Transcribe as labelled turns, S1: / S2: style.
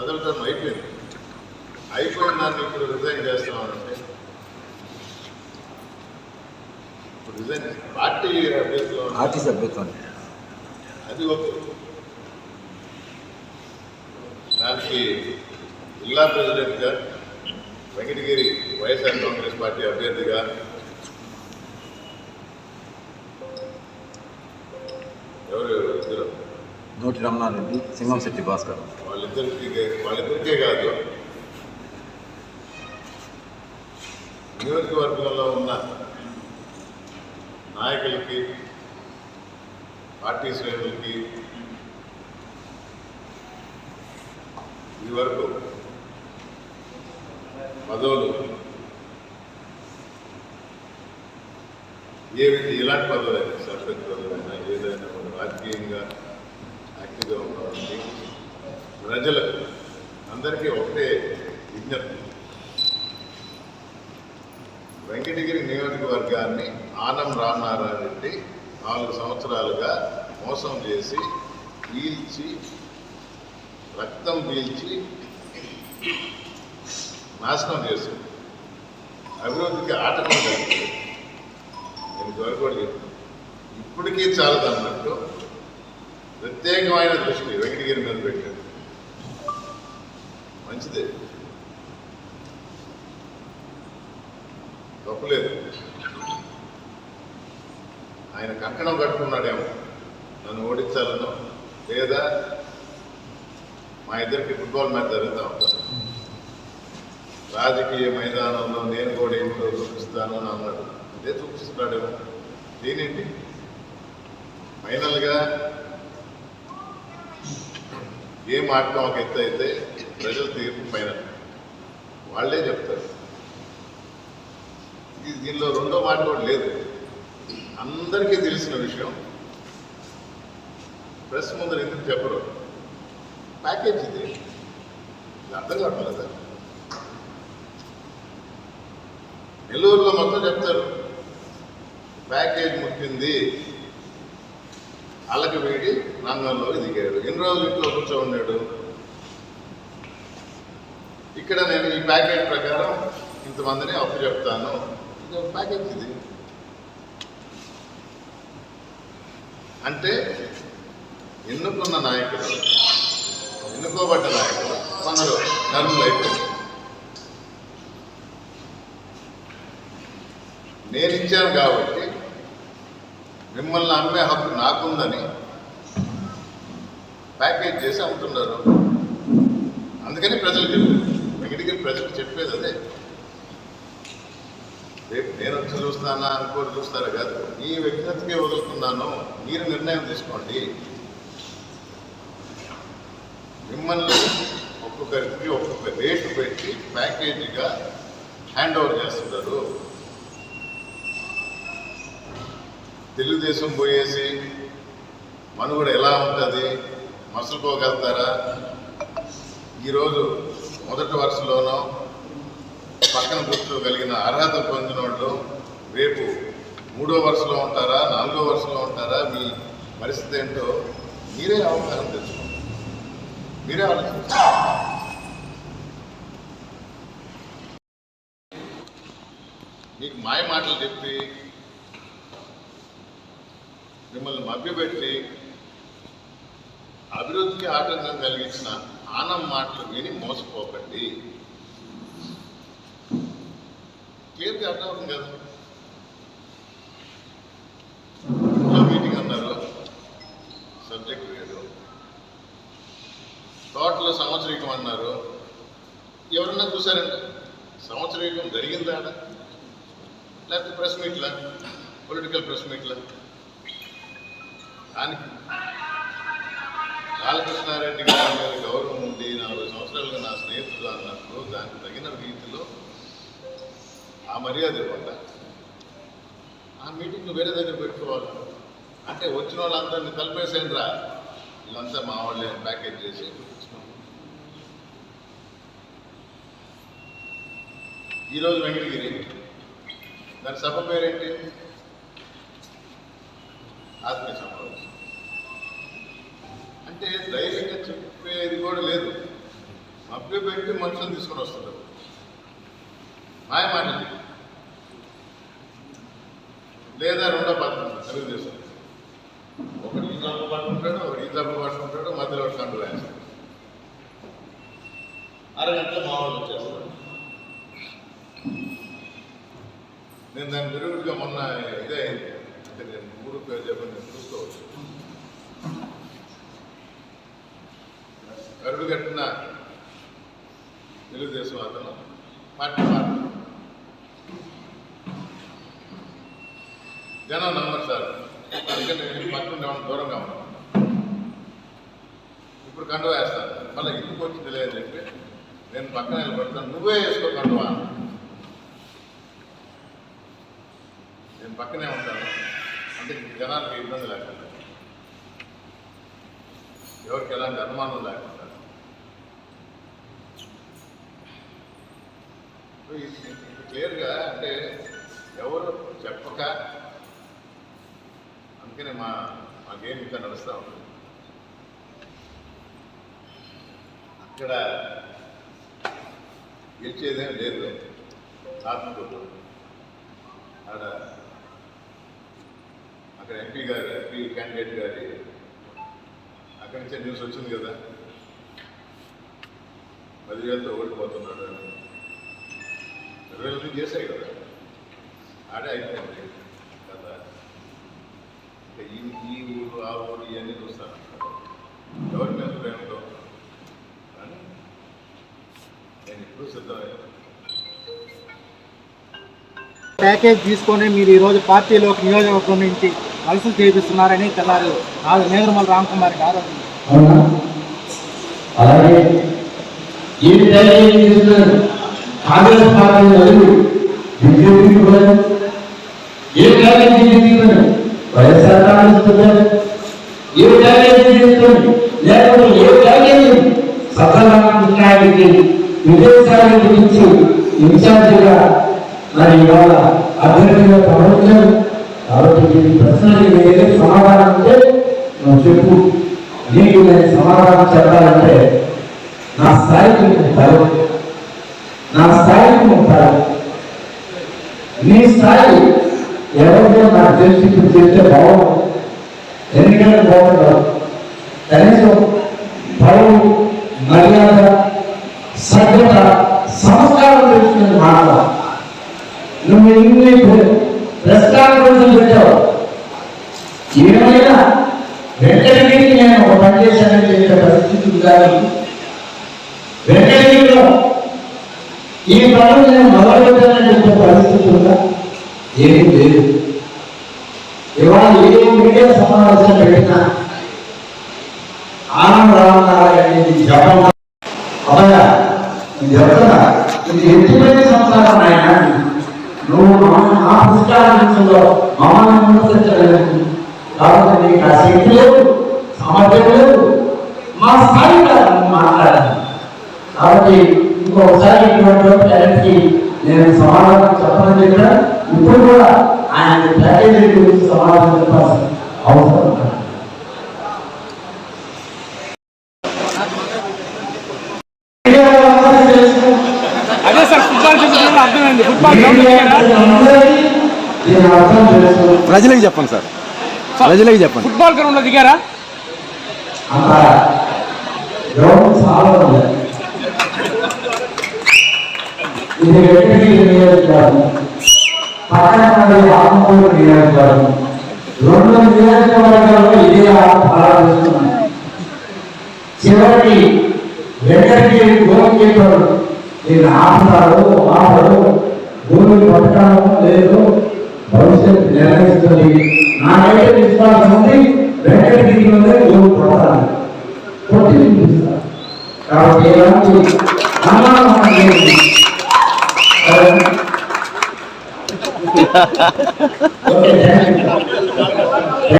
S1: మొదటి టర్మ్ అయిపోయిన దాన్ని ఇప్పుడు రిజైన్ చేస్తామనంటే ఇప్పుడు రిజైన్ పార్టీ అభ్యర్థులు అది ఓకే. దానికి జిల్లా ప్రెసిడెంట్గా వెంకటగిరి వైఎస్ఆర్ కాంగ్రెస్ పార్టీ అభ్యర్థిగా ఎవరు ఇద్దరు
S2: నోటి రమణారెడ్డి, సింగంశెట్టి భాస్కర్,
S1: వాళ్ళిద్దరికే కాదు నియోజకవర్గంలో ఉన్న నాయకులకి, పార్టీ శ్రేణులకి ఈ వరకు పదవులు ఎలాంటి పదవులైనా, సర్పంచ్ పదవులైనా, ఏదైనా రాజకీయంగా యాక్టివ్గా ఉన్నవాళ్ళకి ప్రజలకు అందరికీ ఒకటే విజ్ఞప్తి. వెంకటగిరి నియోజకవర్గాన్ని ఆనం రామనారాయణరెడ్డి 4 సంవత్సరాలుగా మోసం చేసి రక్తం పీల్చి నాశనం చేసింది. అభివృద్ధికి ఆటంకం కలిగింది. నేను త్వరపడి చెప్తాను. ఇప్పటికీ చాలదన్నట్టు ప్రత్యేకమైన దృష్టి వెంకటగిరి మీద పెట్టాడు. మంచిదే, తప్పులేదు. ఆయన కంకణం కట్టుకున్నాడేమో నన్ను ఓడించాలనో, లేదా మా ఇద్దరికి ఫుట్బాల్ మ్యాచ్ జరుగుతూ ఉంటాను, రాజకీయ మైదానంలో నేను కూడా ఏమిటో చూపిస్తాను అని అన్నాడు. ఇదే చూపిస్తున్నాడేమో. దీనేంటి ఫైనల్గా గేమ్ ఆడటం ఒక ఎత్తు అయితే ప్రజల తీర్పు ఫైనల్ వాళ్ళే చెప్తారు. దీనిలో రెండో మాట కూడా లేదు. అందరికీ తెలిసిన విషయం. ప్రెస్ ముందర ఎందుకు చెప్పరు? ప్యాకేజ్ ఇది అర్థం కావట్లేదు. నెల్లూరులో మొత్తం చెప్తారు ప్యాకేజ్ ముట్టింది, అలక వేడి రంగంలోకి దిగాడు. ఎన్ని రోజులు ఇంట్లో కూర్చో ఉన్నాడు. ఇక్కడ నేను ఈ ప్యాకేజ్ ప్రకారం ఇంతమందిని అప్పు చెప్తాను. ఇది ప్యాకేజ్ ఇది అంటే ఎన్నుకున్న నాయకులు, ఎన్నుకోబడ్డ నాయకులు కొందరు నర్ములు అయిపోయింది. నేను ఇచ్చాను కాబట్టి మిమ్మల్ని అమ్మే హక్కు నాకుందని ప్యాకేజ్ చేసి అమ్ముతున్నారు. అందుకని ప్రజలు చెప్పారు, వెంకటగిరి ప్రజలకు చెప్పేది అదే. రేపు నేను వచ్చి చూస్తానా అనుకోటి చూస్తారా కాదు, మీ వ్యక్తిగతకే వదులుతున్నాను, మీరు నిర్ణయం తీసుకోండి. మిమ్మల్ని ఒక్కొక్కరికి ఒక్కొక్క రేటు పెట్టి ప్యాకేజీగా హ్యాండ్ ఓవర్ చేస్తున్నారు. తెలుగుదేశం పోయేసి మనుగడ ఎలా ఉంటుంది, మసులుకోగలుగుతారా? ఈరోజు మొదటి వరుసలోనో పక్కన కూర్చోగలిగిన అర్హత పొందిన వాళ్ళు రేపు 3వ వరుసలో ఉంటారా, 4వ వరుసలో ఉంటారా? మీ పరిస్థితి ఏంటో మీరే అవగాహన తెచ్చుకోండి, మీరే ఆలోచించాలి. మీకు మాయ మాటలు చెప్పి మిమ్మల్ని మభ్యపెట్టి అభివృద్ధికి ఆటంకం కలిగించిన ఆనం మాటలు విని మోసపోకండి. క్లియర్గా అర్థమవుతుంది కదా. ఇంట్లో మీటింగ్ అన్నారు, సబ్జెక్ట్ లేదు. తోటలో సంవత్సరీకం అన్నారు. ఎవరన్నా చూసారంటే సంవత్సరీకం జరిగిందా? లేకపోతే ప్రెస్ మీట్లా, పొలిటికల్ ప్రెస్ మీట్లా? దానికి బాలకృష్ణారెడ్డి గారి మీద గౌరవం ఉండి 40 సంవత్సరాలుగా నా స్నేహితుడు అన్నప్పుడు దానికి తగిన రీతిలో ఆ మర్యాద ఇవ్వాలి. ఆ మీటింగ్ను వేరే దగ్గర పెట్టుకోవాలి. అంటే వచ్చిన వాళ్ళందరినీ కలిపేసేయండి రా, వీళ్ళంతా మా వాళ్ళే ప్యాకేజ్ చేసి చూపించుకోండి. ఈరోజు వెంకటగిరి దాని సభ పేరేంటి? ఆత్మీయ సమావేశం. అంటే ధైర్యంగా చెప్పేది కూడా లేదు. మభ్య పెట్టి మనుషులు తీసుకొని వస్తున్నారు. మాయ మాటలు. లేదా రెండో పద్ధతి తెలుగుదేశం, ఒకటి ఈ తప్పు పట్టుకుంటాడు, ఒకటి ఈ తప్పు పట్టుకుంటాడు, మధ్యలో ఒకటి కండు వేస్తాడు. అరగంటలో మామూలు వచ్చేస్తాడు. నేను దాని విరుగుడిగా మొన్న ఇదే అయింది. అంటే నేను ఊరు పేరు చెప్పని నేను చూసుకోవచ్చు. కరుడు కట్టిన తెలుగుదేశం అతను పార్టీ మారు జనం నమ్మరు సార్. అందుకని నేను పక్కన దూరంగా ఉన్నాను. ఇప్పుడు కండువా వేస్తాను. మళ్ళీ ఇంటికి వచ్చింది లేదని చెప్పి నేను పక్కన నిలబడతాను. నువ్వే వేసుకో కండువా, నేను పక్కనే ఉంటాను. అంటే జనానికి ఇబ్బంది లేకుండా, ఎవరికి ఎలాంటి అనుమానం లేకుండా. క్లియర్గా అంటే ఎవరు చెప్పక, అందుకనే మా గేమ్ ఇంకా నడుస్తూ ఉంటుంది. అక్కడ గెలిచేదేం లేదు. ఆత్మకూరు అక్కడ ఎంపీ క్యాండిడేట్ గారి అక్కడి నుంచే న్యూస్ వచ్చింది కదా, 10,000తో ఓడిపోతున్నాడు అని. 20,000 చేశాయి కదా, ఆడే అయిపోయింది కదా. ఇంకా ఈ ఊరు ఆ ఊరు ఇవన్నీ చూస్తాను. ఎవరి మీద ప్రేమతో కానీ నేను ఇప్పుడు సిద్ధమయ్యాను.
S3: ప్యాకేజ్ తీసుకొని మీరు ఈరోజు పార్టీలోకి నియోజకవర్గం నుంచి వలసలు చేపిస్తున్నారని తెల్లారు నేదురుమల రామకుమార్ గారు.
S4: అలాగే ఈ కాంగ్రెస్ పార్టీ మరియు బీజేపీ కూడా ఏ ప్యాకేజీ తీసుకొని వైఎస్ఆర్ కాంగ్రెస్ ఏ ప్యాకేజీ తీసుకొని లేకపోతే ఏ ప్యాకేజీ సత్యనారాయణకి విదేశాల గురించి ఇన్ఛార్జిగా మరి ఇవాళ అభ్యర్థిగా ప్రవర్తించారు. కాబట్టి ఈ ప్రశ్నకి ఏదైతే సమాధానం ఉంటే నువ్వు చెప్పు. నీకు నేను సమాధానం చెప్పాలంటే నా స్థాయికి ఉంటారు, నా స్థాయికి ఉంటారు. నీ స్థాయి ఎవరితో నాకు తెలిసి ఇప్పుడు చెప్తే బాగుంటుంది. ఎన్నికలకు బాగుంటారు. కనీసం పరువు, మర్యాద, సభ్యత, సంస్కారం తెలుసుకుని మాట్లాడాలి. నువ్వు ఎన్ని ప్రెస్ కాన్ఫరెన్స్ పెట్టావు, ఏమైనా వెంకటగిరికి నేను ఒక పనిచేశానని చెప్పే పరిస్థితి ఉండాలి. వెంకటగిరిలో ఈ పనులు నేను మొదలుపెట్టానని చెప్పే పరిస్థితి ఉందా? ఏమీ లేదు. ఇవాళ ఏ మీడియా సమావేశం పెట్టినా ఆనందరామనారాయణ జపం అబ్బాయా ఇది చెప్తున్నా, ఇది ఎత్తిపోయిన సంసారం ఆయన. నువ్వు ఆ పుస్తకాలలో మమ్మల్ని విమర్శించలేదు. కాబట్టి నీకు ఆ శక్తి లేదు, సామర్థ్యం లేదు, మా స్థాయి మాట్లాడాలి. కాబట్టి ఇంకొకసారి ఇటువంటి నేను సమాధానం చెప్పని చెప్పిన ఇప్పుడు కూడా ఆయన ప్యాకేజీ గురించి సమాధానం చెప్పాల్సిన అవసరం.
S3: అదే సార్ ఫుట్బాల్ చెప్పడం అర్థమైంది.
S2: ప్రజలకు చెప్పండి సార్, ప్రజలకు చెప్పండి.
S3: ఫుట్బాల్ గ్రౌండ్ లో దిగారా?
S4: ఇది వెంకటగిరి నియోజకవర్గం, పక్కన ఆత్మకూరు నియోజకవర్గం. 2 నియోజకవర్గాల్లో ఇదే ఆలోచిస్తున్నాను. చివరికి వెంకటగిరి గోల్ కీపర్ నేను ఆపుతాడు భూమి పట్టణము లేదు, భవిష్యత్తు నిర్ణయిస్తుంది. నాకైతే విశ్వాసం ఉంది, వెంకటగిరిలోనే గోల్ కొడతాను, కొట్టి చూపిస్తాను. కాబట్టి ఎలాంటి అనుమానం లేదు. Okay, thank you.